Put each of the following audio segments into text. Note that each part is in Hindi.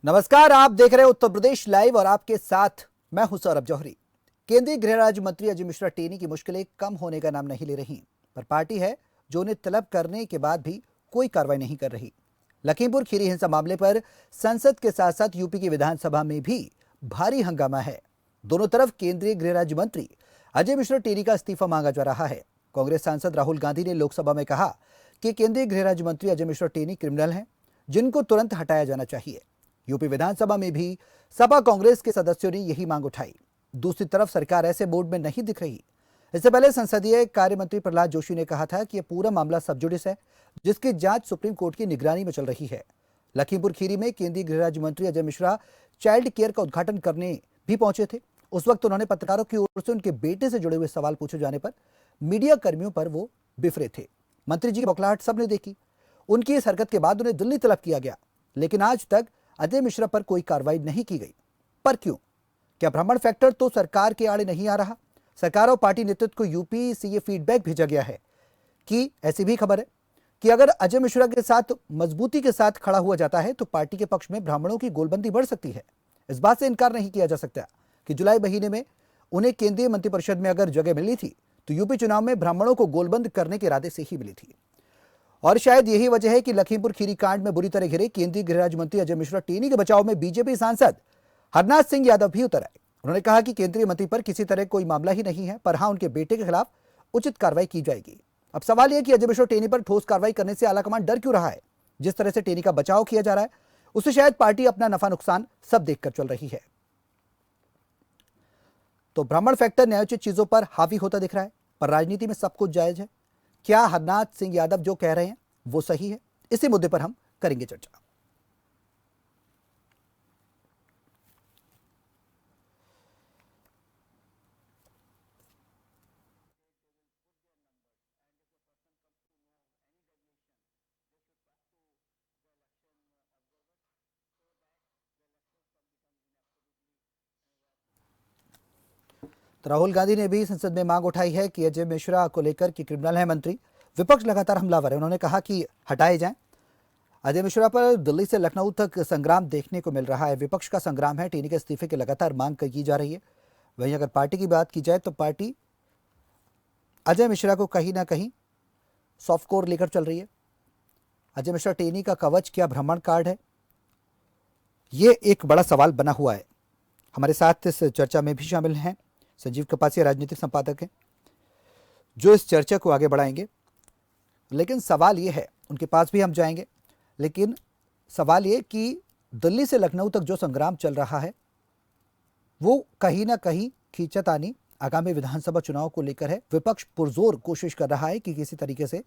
नमस्कार, आप देख रहे हैं उत्तर प्रदेश लाइव और आपके साथ मैं हूं सौरभ जौहरी। केंद्रीय गृह राज्य मंत्री अजय मिश्रा टेनी की मुश्किलें कम होने का नाम नहीं ले रही, पर पार्टी है जो उन्हें तलब करने के बाद भी कोई कार्रवाई नहीं कर रही। लखीमपुर खीरी हिंसा मामले पर संसद के साथ साथ यूपी की विधानसभा में भी भारी हंगामा है। दोनों तरफ केंद्रीय गृह राज्य मंत्री अजय मिश्रा टेनी का इस्तीफा मांगा जा रहा है। कांग्रेस सांसद राहुल गांधी ने लोकसभा में कहा कि केंद्रीय गृह राज्य मंत्री अजय मिश्रा टेनी क्रिमिनल हैं, जिनको तुरंत हटाया जाना चाहिए। यूपी विधानसभा में भी सपा कांग्रेस के सदस्यों ने यही मांग उठाई। दूसरी तरफ सरकार ऐसे मूड में नहीं दिख रही। इससे पहले संसदीय कार्य मंत्री प्रहलाद जोशी ने कहा था कि यह पूरा मामला सब जुडिस है, जिसकी जांच सुप्रीम कोर्ट की निगरानी में चल रही है। लखीमपुर खीरी में केंद्रीय गृह राज्य मंत्री अजय मिश्रा चाइल्ड केयर का उद्घाटन करने भी पहुंचे थे। उस वक्त उन्होंने पत्रकारों की ओर से उनके बेटे से जुड़े हुए सवाल पूछे जाने पर मीडिया कर्मियों पर वो बिफरे थे। मंत्री जी की बौखलाहट सबने देखी। उनकी इस हरकत के बाद उन्हें दिल्ली तलब किया गया, लेकिन आज तक अजय मिश्रा पर कोई कार्रवाई नहीं की गई। पर क्यों? क्या भ्रमण फैक्टर तो सरकार के आड़े नहीं आ रहा? सरकार और पार्टी नेतृत्व को यूपी से ये फीडबैक भेजा गया है कि ऐसी भी खबर है कि अगर अजय मिश्रा के साथ मजबूती के साथ खड़ा हुआ जाता है तो पार्टी के पक्ष में ब्राह्मणों की गोलबंदी बढ़ सकती है। इस बात से इनकार नहीं किया जा सकता कि जुलाई महीने में उन्हें केंद्रीय मंत्रिपरिषद में अगर जगह मिली थी तो यूपी चुनाव में ब्राह्मणों को गोलबंद करने के इरादे से ही मिली थी। और शायद यही वजह है कि लखीमपुर खीरी कांड में बुरी तरह घिरे केंद्रीय गृह राज्य मंत्री अजय मिश्रा टेनी के बचाव में बीजेपी सांसद हरनाथ सिंह यादव भी उतर आए। उन्होंने कहा कि केंद्रीय मंत्री पर किसी तरह कोई मामला ही नहीं है, पर हां उनके बेटे के खिलाफ उचित कार्रवाई की जाएगी। अब सवाल यह कि अजय मिश्रा टेनी पर ठोस कार्रवाई करने से आलाकमान डर क्यों रहा है? जिस तरह से टेनी का बचाव किया जा रहा है उससे शायद पार्टी अपना नफा नुकसान सब देखकर चल रही है। तो ब्राह्मण फैक्टर न्यायोचित चीजों पर हावी होता दिख रहा है, पर राजनीति में सब कुछ जायज है। क्या हरनाथ सिंह यादव जो कह रहे हैं वो सही है? इसी मुद्दे पर हम करेंगे चर्चा। तो राहुल गांधी ने भी संसद में मांग उठाई है कि अजय मिश्रा को लेकर कि क्रिमिनल है मंत्री। विपक्ष लगातार हमलावर है। उन्होंने कहा कि हटाए जाएं। अजय मिश्रा पर दिल्ली से लखनऊ तक संग्राम देखने को मिल रहा है। विपक्ष का संग्राम है। टेनी के इस्तीफे की लगातार मांग की जा रही है। वहीं अगर पार्टी की बात की जाए तो पार्टी अजय मिश्रा को कहीं ना कहीं सॉफ्ट कोर लेकर चल रही है। अजय मिश्रा टेनी का कवच क्या भ्रमण कार्ड है? ये एक बड़ा सवाल बना हुआ है। हमारे साथ इस चर्चा में भी शामिल हैं संजीव कपासिया, राजनीतिक संपादक हैं, जो इस चर्चा को आगे बढ़ाएंगे। लेकिन सवाल ये है, उनके पास भी हम जाएंगे, लेकिन सवाल ये कि दिल्ली से लखनऊ तक जो संग्राम चल रहा है वो कहीं ना कहीं खींचातानी आगामी विधानसभा चुनाव को लेकर है। विपक्ष पुरजोर कोशिश कर रहा है कि किसी तरीके से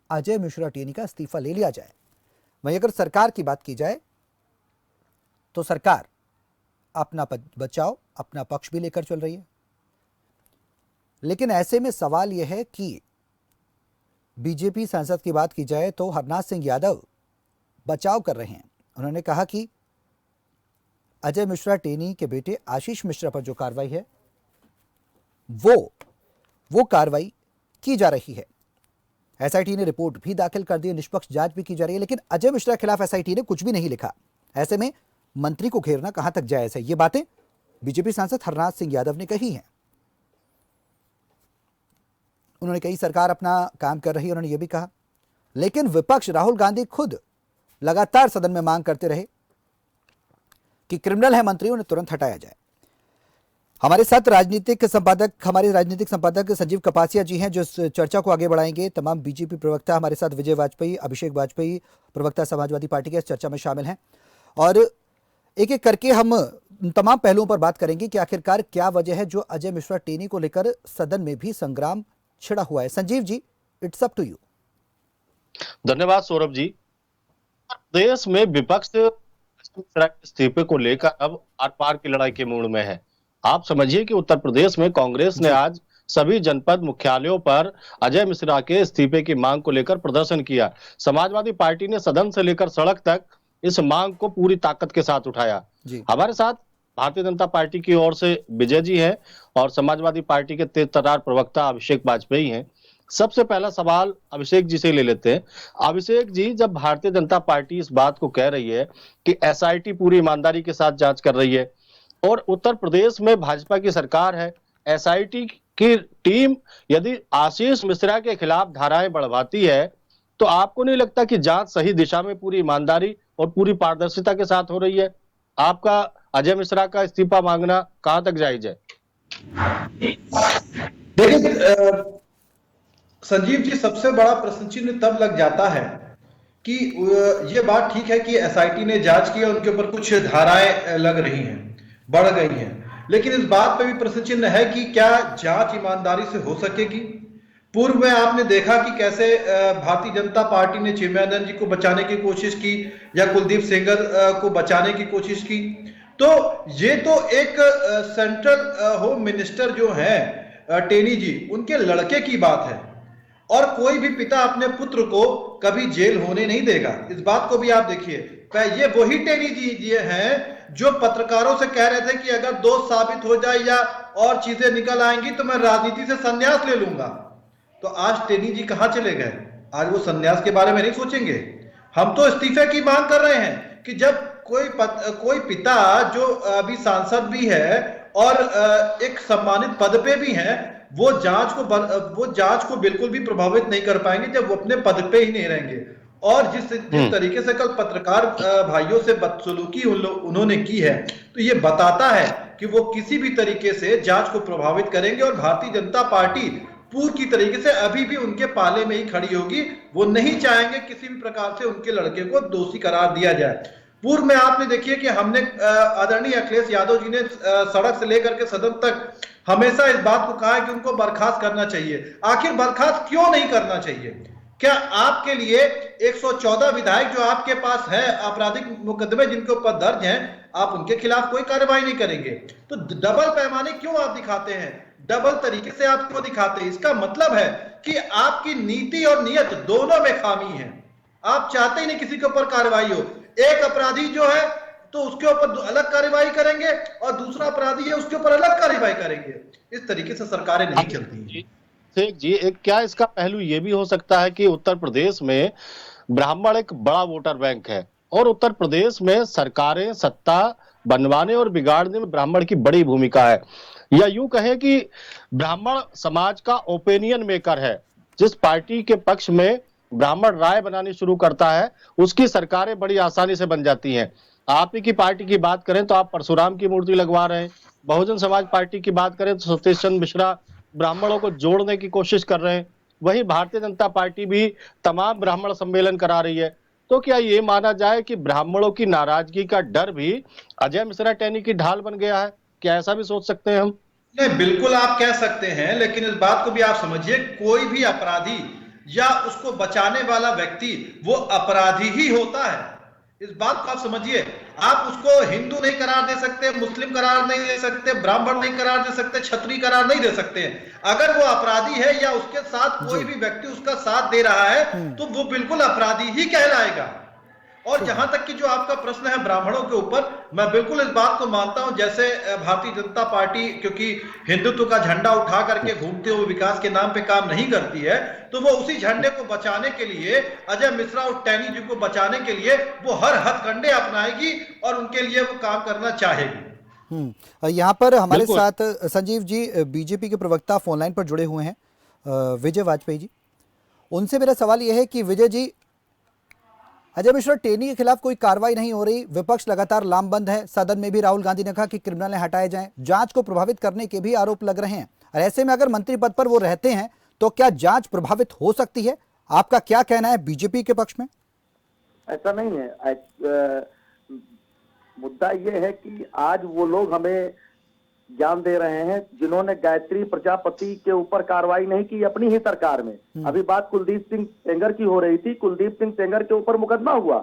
अजय मिश्रा टेनी का इस्तीफा ले लिया जाए। वहीं अगर सरकार की बात की जाए तो सरकार अपना बचाव, अपना पक्ष भी लेकर चल रही है। लेकिन ऐसे में सवाल यह है कि बीजेपी सांसद की बात की जाए तो हरनाथ सिंह यादव बचाव कर रहे हैं। उन्होंने कहा कि अजय मिश्रा टेनी के बेटे आशीष मिश्रा पर जो कार्रवाई है वो कार्रवाई की जा रही है। एसआईटी ने रिपोर्ट भी दाखिल कर दी है, निष्पक्ष जांच भी की जा रही है, लेकिन अजय मिश्रा के खिलाफ एसआईटी ने कुछ भी नहीं लिखा। ऐसे में मंत्री को घेरना कहां तक जायज है? ये बातें बीजेपी सांसद हरनाथ सिंह यादव ने कही हैं। उन्होंने कही सरकार अपना काम कर रही है, उन्होंने ये भी कहा। लेकिन विपक्ष राहुल गांधी खुद लगातार सदन में मांग करते रहे कि क्रिमिनल है मंत्री, उन्हें तुरंत हटाया जाए। हमारे साथ हमारे राजनीतिक संपादक संजीव कपासिया जी हैं, जो इस चर्चा को आगे बढ़ाएंगे। तमाम बीजेपी प्रवक्ता हमारे साथ विजय वाजपेयी, अभिषेक वाजपेयी प्रवक्ता समाजवादी पार्टी के इस चर्चा में शामिल हैं, और एक एक करके हम तमाम पहलुओं पर बात करेंगे कि आखिरकार क्या वजह है जो अजय मिश्रा टेनी को लेकर सदन में भी संग्राम छिड़ा हुआ है। Sanjeev ji, it's up to you. धन्यवाद सौरभ जी। देश में विपक्ष इस्तीफे को लेकर अब आर पार की लड़ाई के मूड में है। आप समझिए कि उत्तर प्रदेश में कांग्रेस ने आज सभी जनपद मुख्यालयों पर अजय मिश्रा के इस्तीफे की मांग को लेकर प्रदर्शन किया। समाजवादी पार्टी ने सदन से लेकर सड़क तक इस मांग को पूरी ताकत के साथ उठाया। हमारे साथ भारतीय जनता पार्टी की ओर से विजय जी हैं और समाजवादी पार्टी के तेज तर्रार प्रवक्ता अभिषेक वाजपेयी हैं। सबसे पहला सवाल अभिषेक जी से ले लेते हैं। अभिषेक जी, जब भारतीय जनता पार्टी इस बात को कह रही है कि एसआईटी पूरी ईमानदारी के साथ जांच कर रही है और उत्तर प्रदेश में भाजपा की सरकार है, एसआईटी की टीम यदि आशीष मिश्रा के खिलाफ धाराएं बढ़वाती है, तो आपको नहीं लगता कि जांच सही दिशा में पूरी ईमानदारी और पूरी पारदर्शिता के साथ हो रही है? आपका अजय मिश्रा का इस्तीफा मांगना कहां तक जायज है? देखिए संजीव जी, सबसे बड़ा प्रश्न चिन्ह तब लग जाता है कि ये बात ठीक है कि एसआईटी ने जांच की और उनके ऊपर कुछ धाराएं लग रही हैं, बढ़ गई हैं, लेकिन इस बात पे भी प्रश्न चिन्ह है कि क्या जांच ईमानदारी से हो सकेगी। पूर्व में आपने देखा कि कैसे भारतीय जनता पार्टी ने चिन्मयानंद जी को बचाने की कोशिश की या कुलदीप सेंगर को बचाने की कोशिश की। तो ये तो एक सेंट्रल होम मिनिस्टर जो है टेनी जी, उनके लड़के की बात है और कोई भी पिता अपने पुत्र को कभी जेल होने नहीं देगा। इस बात को भी आप देखिए, ये वही टेनी जी हैं जो पत्रकारों से कह रहे थे कि अगर दोष साबित हो जाए या और चीजें निकल आएंगी तो मैं राजनीति से संन्यास ले लूंगा। तो आज टेनी जी कहां चले गए? आज वो संन्यास के बारे में नहीं सोचेंगे। हम तो इस्तीफे की मांग कर रहे हैं कि जब कोई पिता जो अभी सांसद भी है और एक सम्मानित पद पे भी है, वो जांच को बिल्कुल भी प्रभावित नहीं कर पाएंगे जब वो अपने पद पे ही नहीं रहेंगे। और जिस तरीके से कल पत्रकार भाइयों से बदसलूकी उन्होंने की है, तो ये बताता है कि वो किसी भी तरीके से जांच को प्रभावित करेंगे और भारतीय जनता पार्टी पूर्व की तरीके से अभी भी उनके पाले में ही खड़ी होगी। वो नहीं चाहेंगे किसी भी प्रकार से उनके लड़के को दोषी करार दिया जाए। पूर्व में आपने देखिए कि हमने आदरणीय अखिलेश यादव जी ने सड़क से लेकर के सदन तक हमेशा इस बात को कहा है कि उनको बर्खास्त करना चाहिए। आखिर बर्खास्त क्यों नहीं करना चाहिए? क्या आपके लिए 114 विधायक जो आपके पास है, आपराधिक मुकदमे जिनके ऊपर दर्ज हैं, आप उनके खिलाफ कोई कार्रवाई नहीं करेंगे? तो डबल पैमाने क्यों आप दिखाते हैं? डबल तरीके से आप क्यों दिखाते हैं? इसका मतलब है कि आपकी नीति और नियत दोनों में खामी है। आप चाहते ही नहीं किसी के ऊपर कार्रवाई हो। एक अपराधी जो है तो उसके ऊपर अलग कार्रवाई करेंगे और दूसरा अपराधी है उसके ऊपर अलग कार्रवाई करेंगे। इस तरीके से सरकारें नहीं चलती। शेख जी, एक क्या इसका पहलू ये भी हो सकता है कि उत्तर प्रदेश में ब्राह्मण एक बड़ा वोटर बैंक है और उत्तर प्रदेश में सरकारें सत्ता बनवाने और बिगाड़ने में ब्राह्मण की बड़ी भूमिका है, या यूं कहें कि ब्राह्मण समाज का ओपिनियन मेकर है। जिस पार्टी के पक्ष में ब्राह्मण राय बनानी शुरू करता है उसकी सरकारें बड़ी आसानी से बन जाती हैं। आप ही की पार्टी की बात करें तो आप परशुराम की मूर्ति लगवा रहे हैं, बहुजन समाज पार्टी की बात करें तो सतीश चंद्र मिश्रा ब्राह्मणों को जोड़ने की कोशिश कर रहे हैं, वहीं भारतीय जनता पार्टी भी तमाम ब्राह्मण सम्मेलन करा रही है। तो क्या ये माना जाए कि ब्राह्मणों की नाराजगी का डर भी अजय मिश्रा टैनी की ढाल बन गया है? क्या ऐसा भी सोच सकते हैं हम? नहीं, बिल्कुल आप कह सकते हैं, लेकिन इस बात को भी आप समझिए, कोई भी अपराधी या उसको बचाने वाला व्यक्ति वो अपराधी ही होता है। इस बात को आप समझिए। आप उसको हिंदू नहीं करार दे सकते, मुस्लिम करार नहीं दे सकते, ब्राह्मण नहीं करार दे सकते, क्षत्रिय करार नहीं दे सकते। अगर वो अपराधी है या उसके साथ कोई भी व्यक्ति उसका साथ दे रहा है तो वो बिल्कुल अपराधी ही कहलाएगा। और जहां तक कि जो आपका प्रश्न है ब्राह्मणों के ऊपर, मैं बिल्कुल इस बात को मानता हूं, जैसे भारतीय जनता पार्टी क्योंकि हिंदुत्व का झंडा उठा करके घूमते हुए विकास के नाम पे काम नहीं करती है, तो वो उसी झंडे को बचाने के लिए, अजय मिश्रा और टैनी जी को बचाने के लिए वो हर हथकंडे अपनाएगी और उनके लिए वो काम करना चाहेगी। यहाँ पर हमारे साथ संजीव जी बीजेपी के प्रवक्ता फोन लाइन पर जुड़े हुए हैं, विजय वाजपेयी जी। उनसे मेरा सवाल यह है कि विजय जी, अजय मिश्रा टेनी के खिलाफ कोई कार्रवाई नहीं हो रही, विपक्ष लगातार लामबंद है, सदन में भी राहुल गांधी ने कहा कि क्रिमिनल हटाए जाएं, जांच को प्रभावित करने के भी आरोप लग रहे हैं, और ऐसे में अगर मंत्री पद पर वो रहते हैं तो क्या जांच प्रभावित हो सकती है? आपका क्या कहना है बीजेपी के पक्ष में? ऐसा नहीं है। मुद्दा ये है कि आज वो लोग हमें ज्ञान दे रहे हैं जिन्होंने गायत्री प्रजापति के ऊपर कार्रवाई नहीं की अपनी ही सरकार में। अभी बात कुलदीप सिंह सेंगर की हो रही थी, कुलदीप सिंह सेंगर के ऊपर मुकदमा हुआ,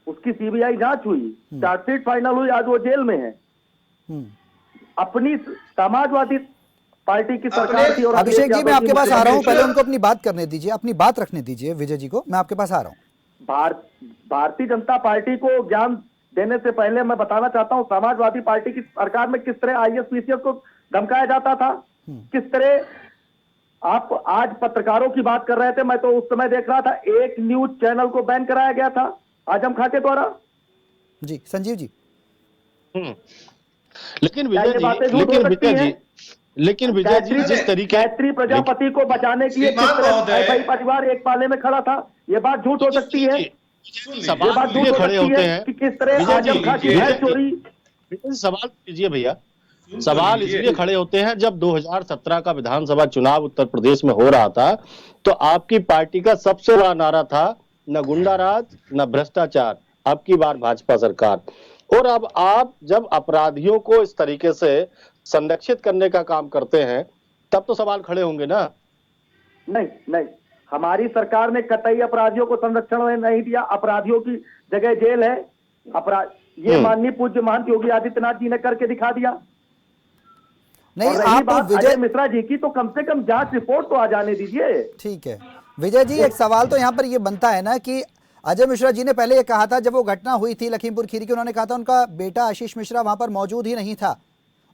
उसकी सीबीआई जांच हुई, चार्जशीट फाइनल हुई, आज वो जेल में है। अपनी समाजवादी पार्टी की सरकार थी। और अभिषेक जी, मैं आपके पास आ रहा हूं, पहले उनको अपनी बात करने दीजिए, अपनी बात रखने दीजिए विजय जी को, मैं आपके पास आ रहा हूं। भारतीय जनता पार्टी को ज्ञान देने से पहले मैं बताना चाहता हूं, समाजवादी पार्टी की सरकार में किस तरह आईएएस पीसीएस को धमकाया जाता था, किस तरह आप आज पत्रकारों की बात कर रहे थे, मैं तो उस समय देख रहा था एक न्यूज चैनल को बैन कराया गया था आजम खां के द्वारा। जी संजीव जी। लेकिन क्या ये विजय बातें जी, झूठ हो सकती हैं? लेकिन विजय जी जिस तरीके गायत्री प्रजापति को बचाने के लिए किस श्रीमान तरह महोदय, भाई परिवार एक पाले में खड़ा था, ये बात झूठ हो सकती है? ये सवाल बात झूठ इसलिए हो खड़े सकती होते है हैं कि किस तरह विजय आजम जी, खां की विजय भैंस जी, चोरी। विजय जी, सवाल कीजिए भैया। सुन तो सवाल लीजिए। इसलिए खड़े होते हैं जब 2017 का विधानसभा चुनाव उत्तर प्रदेश में हो रहा था तो आपकी पार्टी का सबसे बड़ा नारा था न गुंडाराज न भ्रष्टाचार, अब की बार भाजपा सरकार। और अब आप जब अपराधियों को इस तरीके से संरक्षित करने का काम करते हैं तब तो सवाल खड़े होंगे ना। नहीं नहीं, हमारी सरकार ने कतई अपराधियों को संरक्षण में नहीं दिया। अपराधियों की जगह जेल है। अपराध ये माननीय पूज्य महंत योगी आदित्यनाथ जी ने करके दिखा दिया। नहीं और रही आप बात विजय, अजय मिश्रा जी की, तो कम से कम जांच रिपोर्ट तो आ जाने दीजिए। ठीक है विजय जी, एक सवाल तो यहाँ पर ये बनता है ना कि अजय मिश्रा जी ने पहले ये कहा था, जब वो घटना हुई थी लखीमपुर खीरी की, उन्होंने कहा था उनका बेटा आशीष मिश्रा वहां पर मौजूद ही नहीं था।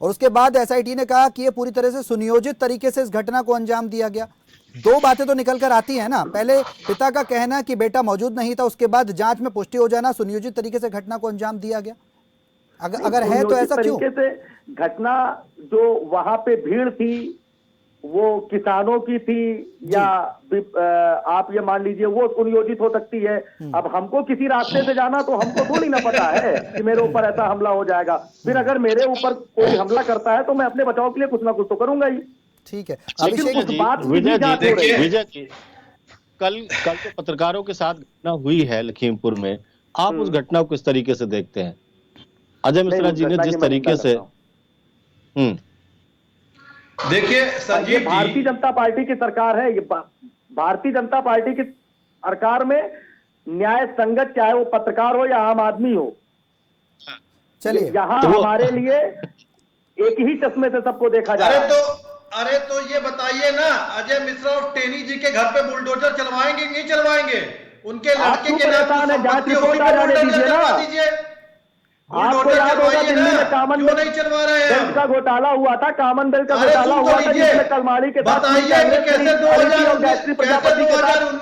और उसके बाद एसआईटी ने कहा कि ये पूरी तरह से सुनियोजित तरीके से इस घटना को अंजाम दिया गया। दो बातें तो निकल कर आती है ना, पहले पिता का कहना कि बेटा मौजूद नहीं था, उसके बाद जांच में पुष्टि हो जाना सुनियोजित तरीके से घटना को अंजाम दिया गया। अगर है तो ऐसा क्यों? तरीके से घटना जो वहां पे भीड़ थी वो किसानों की थी या आप ये मान लीजिए वो सुनियोजित हो सकती है। अब हमको किसी रास्ते से जाना तो हमको थोड़ी ना पता है कि मेरे ऊपर ऐसा हमला हो जाएगा। फिर अगर मेरे ऊपर कोई हमला करता है तो मैं अपने बचाव के लिए कुछ ना कुछ तो करूंगा ही। ठीक है लेकिन अभिषेक उस बात की भी विजय जांच हो रही है। जी, कल जो पत्रकारों के साथ घटना हुई है लखीमपुर में, आप उस घटना को किस तरीके से देखते हैं? अजय मिश्रा जी ने जिस तरीके से देखिए ये संजीव भारतीय जी, जनता पार्टी की सरकार है। ये भारतीय जनता पार्टी की सरकार में न्याय संगत, चाहे वो पत्रकार हो या आम आदमी हो, चलिए यहाँ तो हमारे लिए एक ही चश्मे से सबको देखा जा रहा है। अरे तो ये बताइए ना, अजय मिश्रा और टेनी जी के घर पे बुलडोजर चलवाएंगे नहीं चलवाएंगे? उनके आप लड़के क्यों के नाम परेशान है? की जांच संपत्ति रिपोर्ट होगी, आ जाने बुलडोजर दीजिए ना। चलवा दीजिए। आपको बुलडोजर याद होगा चलवाइए दिल्ली ना, में क्यों नहीं चलवा रहे हैं कॉमनवेल्थ का हम? घोटाला हुआ था, कॉमनवेल्थ का अरे घोटाला सुन हुआ तो था, लीजिए, जिसमें कलमाड़ी के साथ बताइए कि कैसे 2019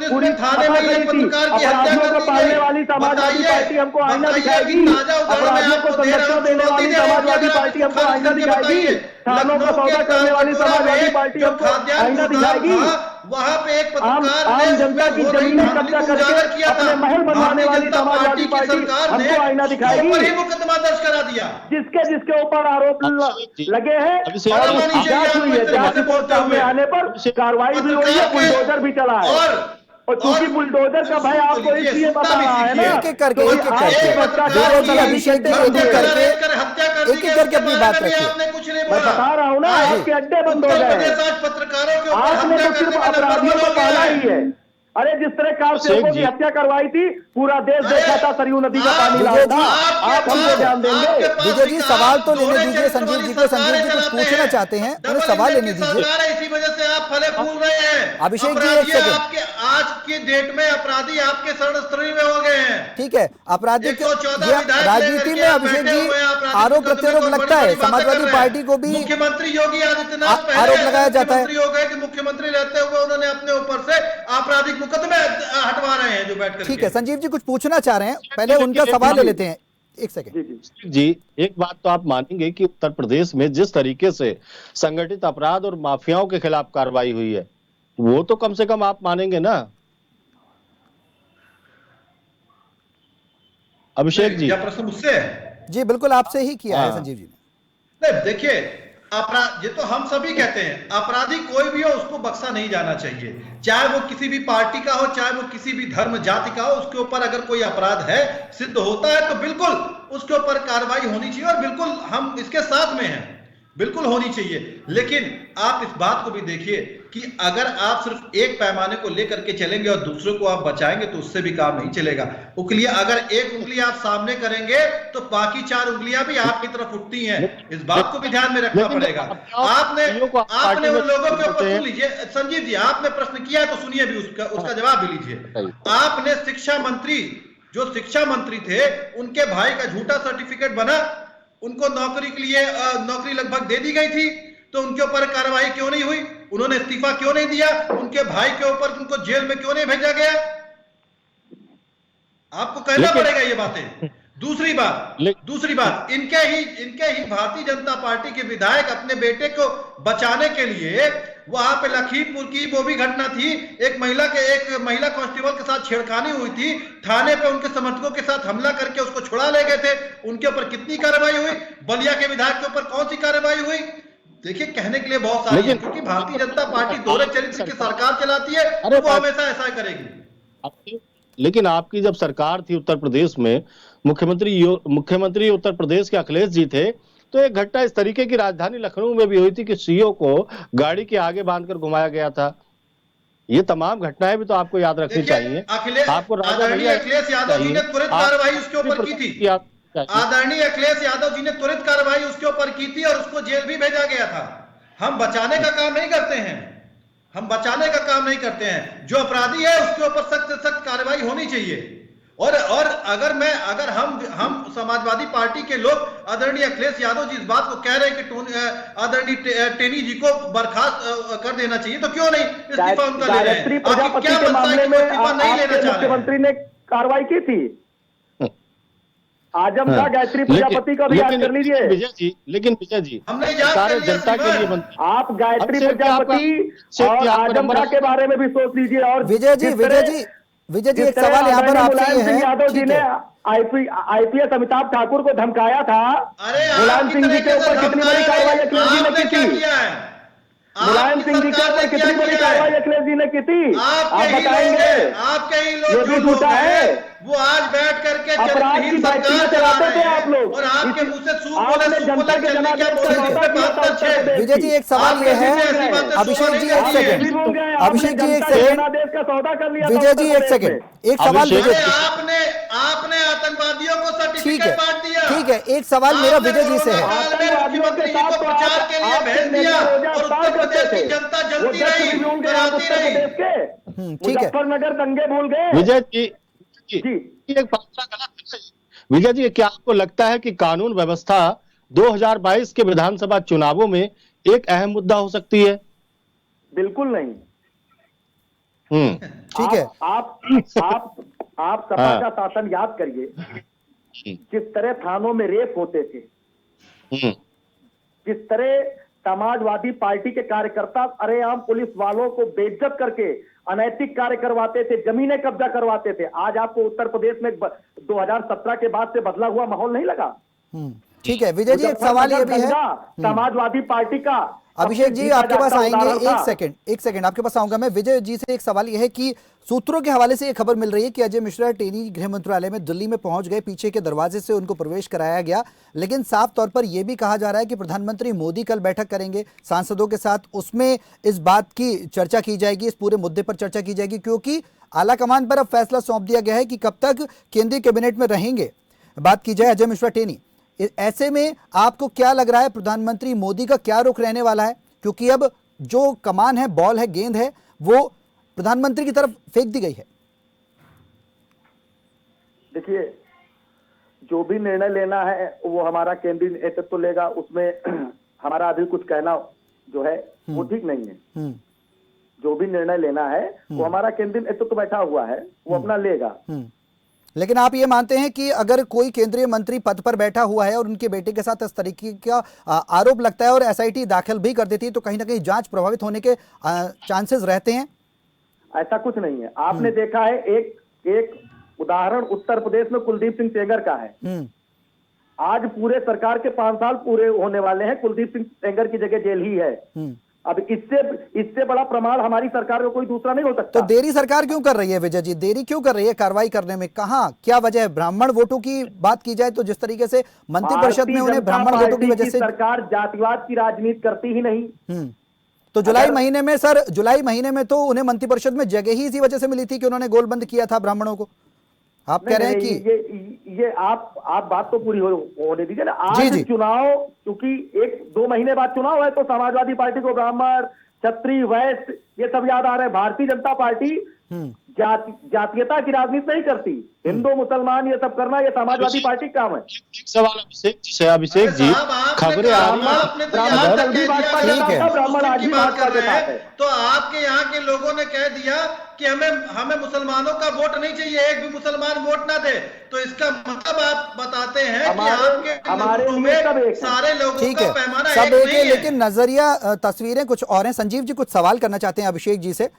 पूरी में थाने में ये पत्रकार की हत्या अपराधियों कर को दी पालने गई। वाली समाजवादी पार्टी हमको आईना बताइए दिखाएगी। कि ताजा उदाहरण मैं अपराधियों को आपको दे रहा संरक्षण हूं, देने वाली चुनौती दे रहा हूं कि समाजवादी अगर आप पार्टी इसको हमको खारिज आईना करके दिखाएगी। बताइए, थानों का लखनऊ के सौदा करने वाली तालकटोरा समाजवादी में पार्टी जो हमको खाद्यान्न आईना गोदाम दिखाएगी। था, वहां पे एक आम पत्रकार ने जनता की हो रही जमीनें धांधली कब्जा को करके उजागर किया था। अपने महल बनवाने भारतीय वाली जनता समाजवादी पार्टी की पार्टी सरकार ने हमको आईना उसके दिखाएगी। ऊपर ही मुकदमा दर्ज करा दिया। जिसके ऊपर आरोप लगे हैं अभिषेक और जी, उसकी मानी चाहिए जांच हुई आपको है। इस तरीके जांच से रिपोर्ट बोलते सामने हुए। आने पर कार्रवाई भी हुई है, पत्रकार के बुलडोजर भी चला है। और चूंकि बुलडोजर का भय आपको इसलिए बता रहा है ना, एक एक करके, तो एक एक आपके करके। भ्रष्टाचार विजय जी, की अभिषेक जी, एक एक करके अपनी बात रखिए। आपने कुछ नहीं मैं बोला। बता रहा हूं ना, आज आपके अड्डे बंद हो उत्तर गए प्रदेश हैं। आज पत्रकारों के ऊपर आपने हत्या तो सिर्फ करने में नंबर अपराधियों वन को हो गया पाला है। ही है। अरे जिस तरह कार सेवकों की हत्या करवाई थी, पूरा देश देखा था सरयू नदी का पानी विजय लाल जी, था। आप हमको ध्यान देंगे? विजय जी सवाल तो लेने दीजिए संजीव जी को। संजीव जी कुछ पूछना चाहते हैं, उन्हें सवाल लेने दीजिए। इसी वजह से आप फले फूल रहे हैं। अभिषेक जी, एक सेकंड। आपके आज की डेट में अपराधी आपके शरणस्थली में हो गए हैं। ठीक है, आपराधिक 114 ये विधायक राजनीति में अभिषेक जी आरोप प्रत्यारोप लगता है, समाजवादी पार्टी को भी मुख्यमंत्री योगी आदित्यनाथ आरोप लगाया जाता है। मुख्यमंत्री हो गए कि मुख्यमंत्री रहते हुए उन्होंने अपने ऊपर से आपराधिक मुकदमे हटवा रहे हैं जो बैठ कर। ठीक है, संजीव जी कुछ पूछना चाह रहे हैं, पहले उनका सवाल ले लेते हैं। एक सेकंड जी, एक बात तो आप मानेंगे कि उत्तर प्रदेश में जिस तरीके से संगठित अपराध और माफियाओं के खिलाफ कार्रवाई हुई है, वो तो कम से कम आप मानेंगे ना अभिषेक जी? क्या प्रश्न मुझसे है? जी बिल्कुल आपसे ही किया है संजीव जी ने। नहीं देखिए, अपराध ये तो हम सभी कहते हैं, अपराधी कोई भी हो उसको बख्शा नहीं जाना चाहिए, चाहे वो किसी भी पार्टी का हो, चाहे वो किसी भी धर्म जाति का हो। उसके ऊपर अगर कोई अपराध है, सिद्ध होता है, तो बिल्कुल उसके ऊपर कार्रवाई होनी चाहिए और बिल्कुल हम इसके साथ में हैं, बिल्कुल होनी चाहिए। लेकिन आप इस बात को भी देखिए कि अगर आप सिर्फ एक पैमाने को लेकर के चलेंगे और दूसरों को आप बचाएंगे तो उससे भी काम नहीं चलेगा। उंगलियां अगर एक उंगली आप सामने करेंगे तो बाकी 4 उंगलियां भी आपकी तरफ उठती हैं। इस बात को भी ध्यान में रखना पड़ेगा। आपने उन लोगों के ऊपर सुन लीजिए संजीव जी, आपने प्रश्न किया है तो सुनिए भी उसका जवाब भी लीजिए। आपने शिक्षा मंत्री, जो शिक्षा मंत्री थे, उनके भाई का झूठा सर्टिफिकेट बना, उनको नौकरी के लिए नौकरी लगभग दे दी गई थी। तो उनके ऊपर कार्रवाई क्यों नहीं हुई? उन्होंने इस्तीफा क्यों नहीं दिया? उनके भाई के ऊपर उनको जेल में क्यों नहीं भेजा गया? आपको कहना पड़ेगा ये बातें। दूसरी बात, इनके ही भारतीय जनता पार्टी के विधायक अपने बेटे को बचाने के लिए, वहां पे लखीमपुर की वो भी घटना थी, एक महिला कांस्टेबल के साथ छेड़खानी हुई थी, थाने पे उनके समर्थकों के साथ हमला करके उसको छुड़ा ले गए थे। उनके ऊपर कितनी कार्रवाई हुई? बलिया के विधायक के ऊपर कौन सी कार्रवाई हुई? देखिए, कहने के लिए बहुत सारी है, क्योंकि भारतीय जनता पार्टी दोहरे चरित्र की सरकार चलाती है, तो वो हमेशा ऐसा करेगी। लेकिन आपकी जब सरकार थी उत्तर प्रदेश में, मुख्यमंत्री उत्तर प्रदेश के अखिलेश जी थे, तो एक घटना इस तरीके की राजधानी लखनऊ में भी हुई थी कि सीओ को गाड़ी के आगे बांधकर घुमाया गया था। ये तमाम घटनाएं भी तो आपको याद रखनी चाहिए। आपको आदरणीय अखिलेश यादव जी ने त्वरित कार्रवाई उसके ऊपर की थी। आदरणीय अखिलेश यादव जी ने त्वरित कार्रवाई उसके ऊपर की थी और उसको जेल भी भेजा गया था। हम बचाने का काम नहीं करते हैं, जो अपराधी है उसके ऊपर सख्त से सख्त कार्रवाई होनी चाहिए। और अगर हम समाजवादी पार्टी के लोग आदरणीय अखिलेश यादव जी इस बात को कह रहे हैं कि आदरणीय टेनी जी को बर्खास्त कर देना चाहिए, तो क्यों नहीं इस्तीफा उनका ले रहे हैं? प्रजापति के मामले में मुख्यमंत्री ने कार्रवाई की थी। आजम शाह गायत्री प्रजापति का भी याद कर लीजिए। लेकिन विजय जी, हमने सारे जनता के लिए आप गायत्री प्रजापति और आजम शाह के बारे में भी सोच लीजिए। और विजय जी एक सवाल यहाँ पर आपसे ये है, यादव जी ने आईपीएस अमिताभ ठाकुर को धमकाया था। मुलायम सिंह जी के ऊपर कितनी बड़ी कार्रवाई अखिलेश जी ने की थी? मुलायम सिंह जी के ऊपर कितनी बड़ी कार्रवाई अखिलेश जी ने की थी? आप बताएंगे? आपके ही लोग जो झूठा है, वो आज बैठ करके अपराध की बैठकियां चलाते थे आप लोग, और आपके मुंह से आपने जनता के जनादेश। विजय जी एक सवाल ये है, अभिषेक जी एक सेकंड, जनादेश का सौदा कर लिया। विजय जी एक सेकंड, एक सवाल विजय जी। आपने आतंकवादियों को सर्टिफिकेट बांट दिया। ठीक है, एक सवाल मेरा विजय जी से है। मुख्यमंत्री जी को प्रचार के लिए भेज दिया और उत्तर प्रदेश की जनता जलती रही, डराती रही। मुजफ्फरनगर दंगे भूल गए। विजय जी एक फैसला गलत है। विजय जी, क्या आपको लगता है कि कानून व्यवस्था 2022 के विधानसभा चुनावों में एक अहम मुद्दा हो सकती है? बिल्कुल नहीं। ठीक है। आप सपा का शासन याद करिए, जिस तरह थानों में रेप होते थे, जिस तरह समाजवादी पार्टी के कार्यकर्ता अरेआम पुलिस वालों को बेइज्जत करके अनैतिक कार्य करवाते थे, जमीनें कब्जा करवाते थे। आज आपको उत्तर प्रदेश में 2017 के बाद से बदला हुआ माहौल नहीं लगा? ठीक है विजय जी, एक सवाल ये भी है, समाजवादी पार्टी का। अभिषेक जी आपके पास आएंगे, एक सेकंड आपके पास आऊंगा मैं। विजय जी से एक सवाल यह है कि सूत्रों के हवाले से यह खबर मिल रही है कि अजय मिश्रा टेनी गृह मंत्रालय में दिल्ली में पहुंच गए, पीछे के दरवाजे से उनको प्रवेश कराया गया, लेकिन साफ तौर पर यह भी कहा जा रहा है कि प्रधानमंत्री मोदी कल बैठक करेंगे सांसदों के साथ, उसमें इस बात की चर्चा की जाएगी, इस पूरे मुद्दे पर चर्चा की जाएगी, क्योंकि आला कमान पर अब फैसला सौंप दिया गया है कि कब तक केंद्रीय कैबिनेट में रहेंगे। बात की जाए अजय मिश्रा टेनी, ऐसे में आपको क्या लग रहा है, प्रधानमंत्री मोदी का क्या रुख रहने वाला है? क्योंकि अब जो कमान है, बॉल है, गेंद है, वो प्रधानमंत्री की तरफ फेंक दी गई है। देखिए, जो भी निर्णय लेना है वो हमारा केंद्रीय नेतृत्व लेगा, उसमें हमारा अभी कुछ कहना जो है वो ठीक नहीं है। जो भी निर्णय लेना है वो हमारा केंद्रीय नेतृत्व बैठा हुआ है, वो अपना लेगा। लेकिन आप ये मानते हैं कि अगर कोई केंद्रीय मंत्री पद पर बैठा हुआ है और उनके बेटे के साथ इस तरीके का आरोप लगता है और एसआईटी दाखिल भी कर देती है, तो कहीं ना कहीं जांच प्रभावित होने के चांसेस रहते हैं? ऐसा कुछ नहीं है। आपने देखा है, एक उदाहरण उत्तर प्रदेश में कुलदीप सिंह सेंगर का है। आज पूरे सरकार के 5 साल पूरे होने वाले हैं, कुलदीप सिंह सेंगर की जगह जेल ही है। अब इससे बड़ा प्रमाण हमारी सरकार का कोई दूसरा नहीं हो सकता। तो देरी सरकार क्यों कर रही है विजय जी? देरी क्यों कर रही है कार्रवाई करने में? कहां क्या वजह है? ब्राह्मण वोटों की बात की जाए तो जिस तरीके से मंत्रिपरिषद में उन्हें ब्राह्मण वोटों की वजह से, सरकार जातिवाद की राजनीति करती ही नहीं। तो जुलाई महीने में सर, जुलाई महीने में तो उन्हें मंत्रिपरिषद में जगह ही इसी वजह से मिली थी कि उन्होंने गोलबंद किया था ब्राह्मणों को। आप कह रहे हैं कि ये आप बात तो पूरी होने दीजिए ना। आज चुनाव, क्योंकि 1-2 महीने बाद चुनाव है, तो समाजवादी पार्टी को ब्राह्मण, क्षत्रिय, वैश्य ये सब याद आ रहे हैं। भारतीय जनता पार्टी जातीयता की राजनीति नहीं करती। हिंदू मुसलमान ये सब करना ये समाजवादी पार्टी का काम है। एक सवाल अभिषेक जी से। अभिषेक जी, खबरें आ रही हैं, आपने तो यहाँ तक कह दिया ठीक है। ब्राह्मण आज भी बात कर रहे भाजपा के साथ हैं, है। तो आपके यहाँ के लोगों ने कह दिया कि हमें मुसलमानों का वोट नहीं चाहिए, एक भी मुसलमान वोट ना दे, तो इसका मतलब आप बताते हैं कि आपके हमारे लोगों लिए सब में एक है। सारे लोगों ठीक का है, पैमाना सब एक एक नहीं है, है। लेकिन नजरिया तस्वीरें कुछ और हैं। संजीव जी कुछ सवाल करना चाहते हैं अभिषेक जी से।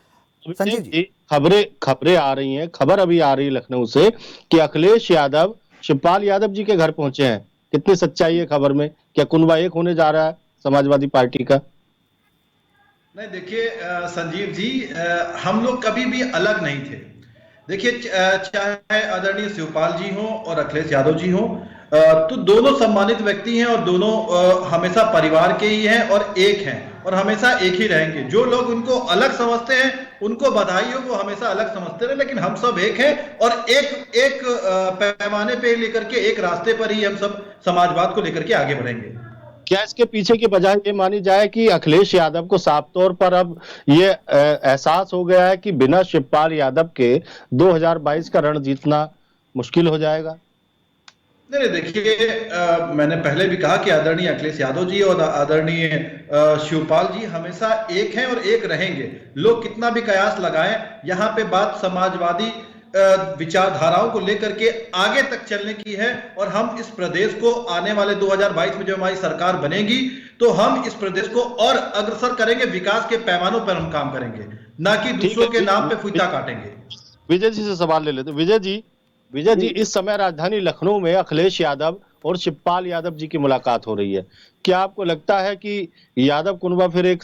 संजीव जी, खबरें आ रही हैं, खबर अभी आ रही है लखनऊ से कि अखिलेश यादव शिवपाल यादव जी के घर पहुंचे हैं। कितनी सच्चाई है खबर में? क्या कुनबा एक होने जा रहा है समाजवादी पार्टी का? नहीं, देखिए संजीव जी, हम लोग कभी भी अलग नहीं थे। देखिए, चाहे आदरणीय शिवपाल जी हो और अखिलेश यादव जी हो, तो दोनों सम्मानित व्यक्ति हैं और दोनों हमेशा परिवार के ही हैं और एक हैं और हमेशा एक ही रहेंगे। जो लोग उनको अलग समझते हैं उनको बधाई हो, वो हमेशा अलग समझते रहे, लेकिन हम सब एक हैं और एक पैमाने पे लेकर के, एक रास्ते पर ही हम सब समाजवाद को लेकर के आगे बढ़ेंगे। क्या इसके पीछे की वजह ये मानी जाए कि अखिलेश यादव को साफ तौर पर अब ये एहसास हो गया है कि बिना शिवपाल यादव के 2022 का रण जीतना मुश्किल हो जाएगा? नहीं, देखिए, मैंने पहले भी कहा कि आदरणीय अखिलेश यादव जी और आदरणीय शिवपाल जी हमेशा एक हैं और एक रहेंगे। लोग कितना भी कयास लगाएं, यहाँ पे बात समाजवादी विचारधाराओं को लेकर के आगे तक चलने की है और हम इस प्रदेश को आने वाले 2022 में जब हमारी सरकार बनेगी तो हम इस प्रदेश को और अग्रसर करेंगे, विकास के पैमानों पर हम काम करेंगे, ना कि दूसरों के नाम पे फुइता काटेंगे। विजय जी से सवाल ले लेते। विजय जी, इस समय राजधानी लखनऊ में अखिलेश यादव और शिवपाल यादव जी की मुलाकात हो रही है। क्या आपको लगता है कि यादव कुनबा फिर एक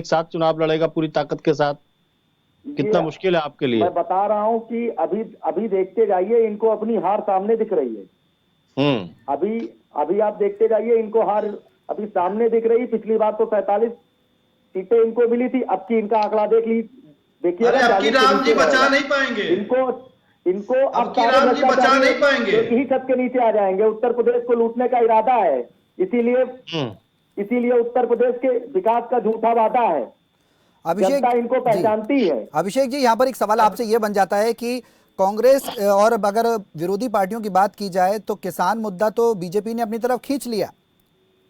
साथ चुनाव लड़ेगा पूरी ताकत के साथ? कितना मुश्किल है आपके लिए? मैं बता रहा हूं कि अभी देखते जाइए, इनको अपनी हार सामने दिख रही है। अभी आप देखते जाइए, इनको हार अभी सामने दिख रही। पिछली बार तो 47 सीटें इनको मिली थी, अब की इनका आंकड़ा देखिए। अरे अब की राम जी बचा नहीं पाएंगे, इनको अब की राम जी बचा नहीं पाएंगे, एक ही छत के नीचे आ जाएंगे। उत्तर प्रदेश को लूटने का इरादा है, इसीलिए उत्तर प्रदेश के विकास का झूठा वादा है। अभिषेक इनको पहचानती है। अभिषेक जी, यहाँ पर एक सवाल आपसे ये बन जाता है कि कांग्रेस और अगर विरोधी पार्टियों की बात की जाए तो किसान मुद्दा तो बीजेपी ने अपनी तरफ खींच लिया,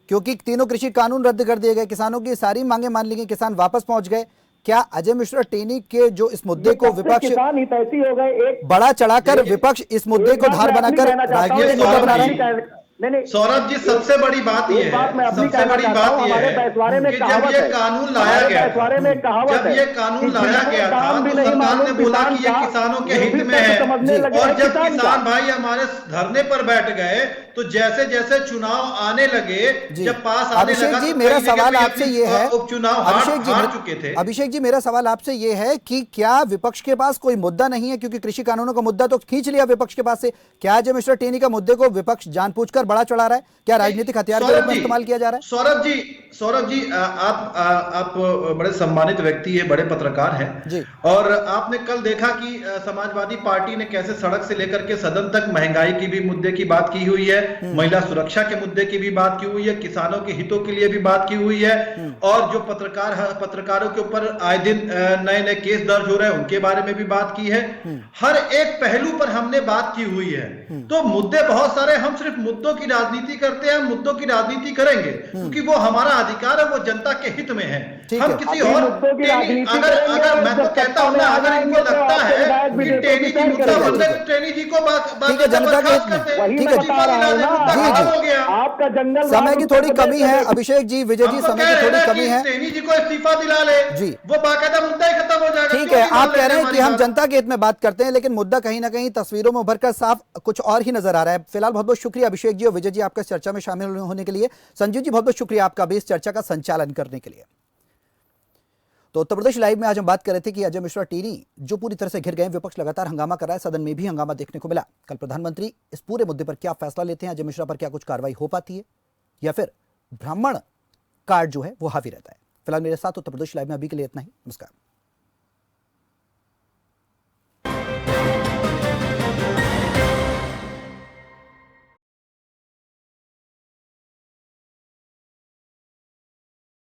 क्योंकि तीनों कृषि कानून रद्द कर दिए गए, किसानों की सारी मांगे मान ली गई, किसान वापस पहुंच गए। क्या अजय मिश्रा टेनी के जो इस मुद्दे को विपक्ष बढ़ा चढ़ाकर विपक्ष इस मुद्दे को धार बनाकर राजनीतिक मुद्दा बना रहे हैं? सौरभ जी, सबसे बड़ी बात यह है, सबसे बड़ी बात यह है कि जब ये कानून लाया गया था, तो सरकार ने बोला कि ये किसानों के हित में है, और जब किसान भाई हमारे धरने पर बैठ गए तो जैसे जैसे चुनाव आने लगे, जब पास आने लगा, जी मेरा सवाल आपसे ये है, उपचुनाव हार चुके थे। अभिषेक जी, मेरा सवाल आपसे ये है कि क्या विपक्ष के पास कोई मुद्दा नहीं है? क्योंकि कृषि कानूनों का मुद्दा तो खींच लिया विपक्ष के पास से। क्या अजय मिश्रा टेनी का मुद्दे को विपक्ष जानबूझकर बड़ा चढ़ा रहा है? क्या राजनीतिक हथियार के रूप में इस्तेमाल किया जा रहा है? सौरभ जी, आप बड़े सम्मानित व्यक्ति है, बड़े पत्रकार हैं, और आपने कल देखा कि समाजवादी पार्टी ने कैसे सड़क से लेकर के सदन तक महंगाई की भी मुद्दे की बात की हुई है, महिला सुरक्षा के मुद्दे की भी बात की हुई है, किसानों के हितों के लिए भी बात की हुई है, और जो पत्रकारों के ऊपर आए दिन नए नए केस दर्ज हो रहे हैं उनके बारे में भी बात की है। हर एक पहलू पर हमने बात की हुई है। तो मुद्दे बहुत सारे, हम सिर्फ मुद्दों की राजनीति करते हैं, मुद्दों की राजनीति करेंगे क्योंकि वो हमारा अधिकार है, वो जनता के हित में है। हम किसी और अगर मैं तो कहता हूं ना, अगर इनको लगता है कि टेनी जी मुद्दा बन गए तो टेनी जी को बर्खास्त करते हैं। आपका जंगल समय की थोड़ी कमी है अभिषेक जी, विजय जी, समय की थोड़ी कमी है। टेनी जी को इस्तीफा दिला ले जी, वो बाकायदा मुद्दा ही खत्म हो जाएगा। ठीक है, आप कह रहे हैं कि हम जनता के हित में बात करते हैं, लेकिन मुद्दा कहीं ना कहीं तस्वीरों में उभर कर साफ कुछ और ही नजर आ रहा है। फिलहाल बहुत बहुत शुक्रिया अभिषेक जी और विजय जी आपका इस चर्चा में शामिल होने के लिए। संजीव जी, बहुत बहुत शुक्रिया आपका भी इस चर्चा का संचालन करने के लिए। तो उत्तर प्रदेश लाइव में आज हम बात कर रहे थे कि अजय मिश्रा टेनी जो पूरी तरह से घिर गए, विपक्ष लगातार हंगामा कर रहा है, सदन में भी हंगामा देखने को मिला। कल प्रधानमंत्री इस पूरे मुद्दे पर क्या फैसला लेते हैं, अजय मिश्रा पर क्या कुछ कार्रवाई हो पाती है, या फिर ब्राह्मण कार्ड जो है वो हावी रहता है? फिलहाल मेरे साथ उत्तर प्रदेश लाइव में अभी के लिए इतना ही। नमस्कार।